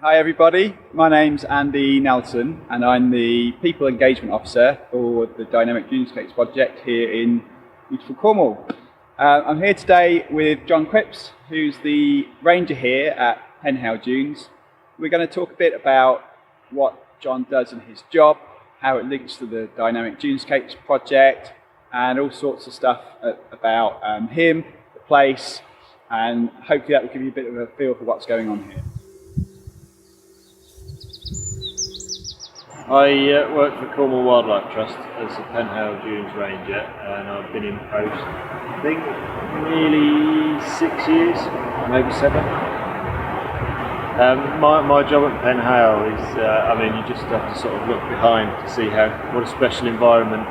Hi everybody, my name's Andy Nelson and I'm the People Engagement Officer for the Dynamic Dunescapes project here in beautiful Cornwall. I'm here today with John Cripps, who's the ranger here at Penhale Dunes. We're going to talk a bit about what John does in his job, how it links to the Dynamic Dunescapes project, and all sorts of stuff about him, the place, and hopefully that will give you a bit of a feel for what's going on here. I work for Cornwall Wildlife Trust as a Penhale Dunes Ranger, and I've been in post, I think, nearly 6 years, maybe 7. My job at Penhale is, you just have to sort of look behind to see what a special environment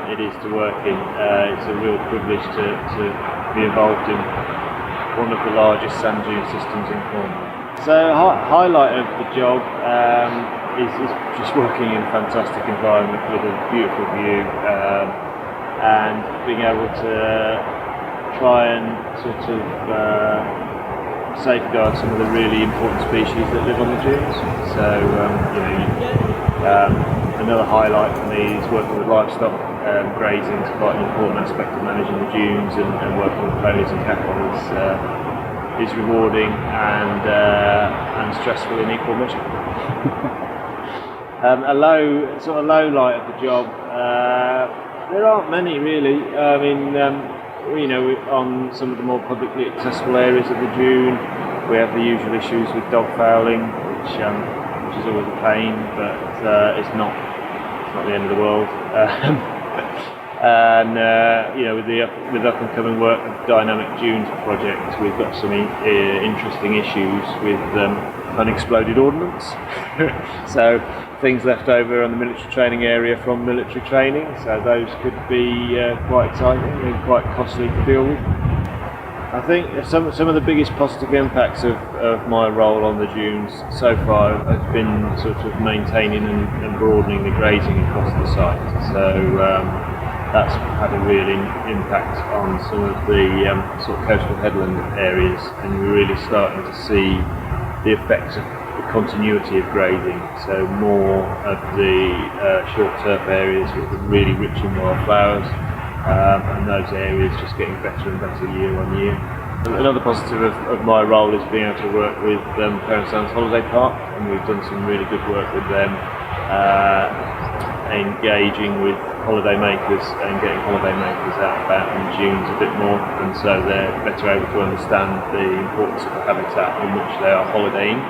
it is to work in. It's a real privilege to be involved in one of the largest sand dune systems in Cornwall. So, highlight of the job is just working in a fantastic environment with a beautiful view, and being able to try and sort of safeguard some of the really important species that live on the dunes. So another highlight for me is working with livestock. Grazing is quite an important aspect of managing the dunes, and working with ponies and cattle is rewarding and stressful in equal measure. A low light of the job. There aren't many really. On some of the more publicly accessible areas of the dune, we have the usual issues with dog fouling, which is always a pain, but it's not the end of the world. With up and coming work of the Dynamic Dunes project, we've got some interesting issues with unexploded ordnance. So things left over on the military training area from military training, so those could be quite exciting and quite costly to deal with. I think some of the biggest positive impacts of my role on the dunes so far has been sort of maintaining and broadening the grazing across the site. So that's had a real impact on some of the sort of coastal headland areas, and we're really starting to see the effects of the continuity of grazing. So more of the short turf areas with really rich in wildflowers, and those areas just getting better and better year on year. Another positive of my role is being able to work with Perham Sands Holiday Park, and we've done some really good work with them, engaging with holiday makers and getting holiday makers out and about in the dunes a bit more, and so they're better able to understand the importance of the habitat on which they are holidaying.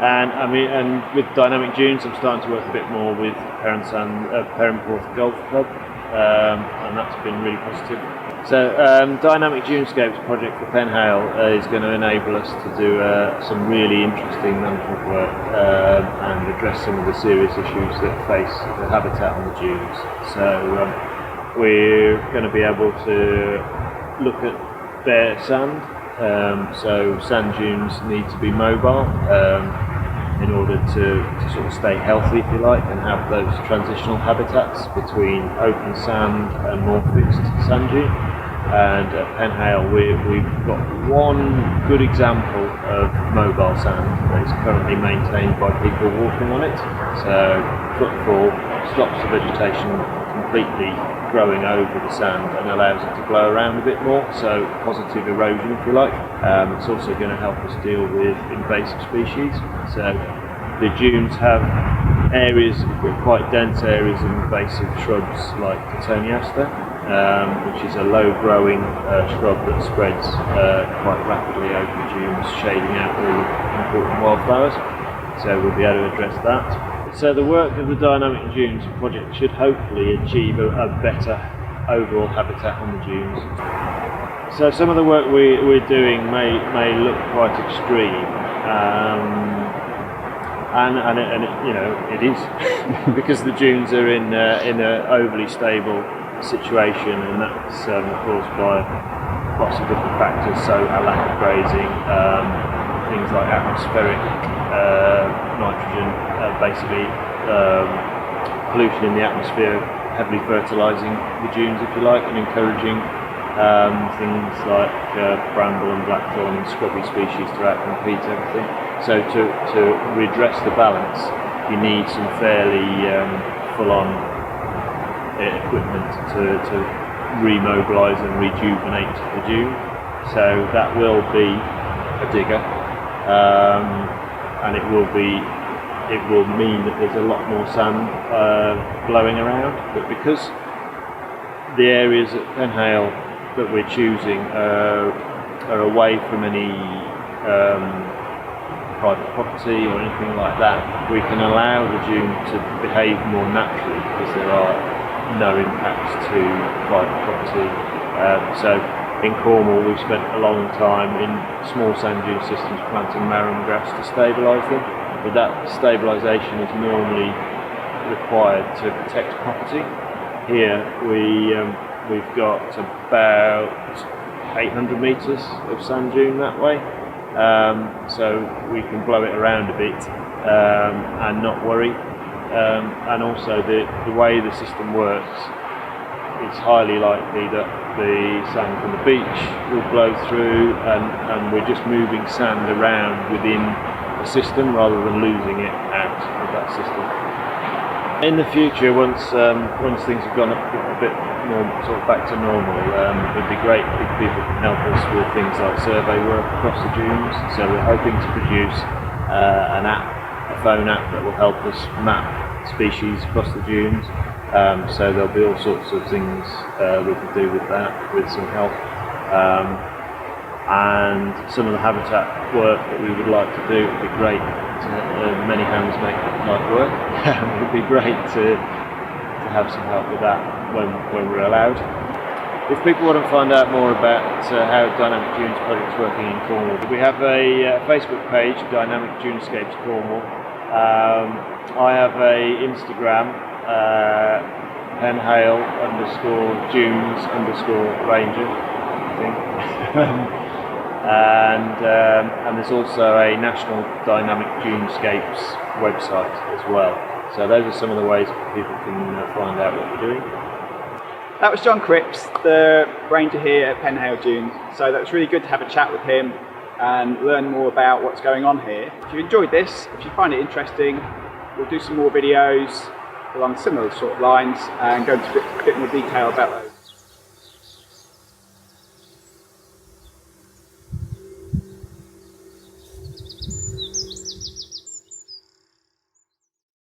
And with Dynamic Dunes, I'm starting to work a bit more with Perham Porth Golf Club, and that's been really positive. So Dynamic Dunescapes project for Penhale is going to enable us to do some really interesting management work and address some of the serious issues that face the habitat on the dunes. So we're going to be able to look at bare sand. So sand dunes need to be mobile in order to sort of stay healthy, if you like, and have those transitional habitats between open sand and more fixed sand dune. And at Penhale we've got one good example of mobile sand that is currently maintained by people walking on it. So footfall stops the vegetation completely growing over the sand and allows it to blow around a bit more, so positive erosion, if you like. It's also going to help us deal with invasive species. So the dunes have areas, quite dense areas of invasive shrubs like Cotoneaster, which is a low-growing shrub that spreads quite rapidly over the dunes, shading out all important wildflowers. So we'll be able to address that. So the work of the Dynamic Dunes project should hopefully achieve a better overall habitat on the dunes. So some of the work we're doing may look quite extreme, and it is because the dunes are in an overly stable situation, and that's caused by lots of different factors. So a lack of grazing, things like atmospheric nitrogen, basically pollution in the atmosphere, heavily fertilising the dunes, if you like, and encouraging things like bramble and blackthorn and scrubby species to outcompete everything. So to redress the balance, you need some fairly full-on equipment to remobilise and rejuvenate the dune. So that will be a digger, and it will mean that there's a lot more sand blowing around. But because the areas at Penhale that we're choosing are away from any private property or anything like that, we can allow the dune to behave more naturally because there are no impacts to private property. So in Cornwall we've spent a long time in small sand dune systems planting marram grass to stabilise them, but that stabilisation is normally required to protect property. Here we've got about 800 metres of sand dune that way. So we can blow it around a bit and not worry. And also the way the system works, it's highly likely that the sand from the beach will blow through, and we're just moving sand around within the system rather than losing it out of that system. In the future, once things have gone a bit more sort of back to normal, it'd be great if people can help us with things like survey work across the dunes. So we're hoping to produce a phone app that will help us map species across the dunes. So there'll be all sorts of things we can do with that, with some help. And some of the habitat work that we would like to do would be great. Many hands make light work. It would be great to have some help with that when we're allowed. If people want to find out more about how Dynamic Dunes Project is working in Cornwall, we have a Facebook page, Dynamic Dunescapes Cornwall. I have a Instagram, Penhale_dunes_ranger, I think. And there's also a National Dynamic Dunescapes website as well. So those are some of the ways people can find out what we're doing. That was John Cripps, the ranger here at Penhale Dunes. So that was really good to have a chat with him and learn more about what's going on here. If you enjoyed this, if you find it interesting, we'll do some more videos along similar sort of lines and go into a bit more detail about those.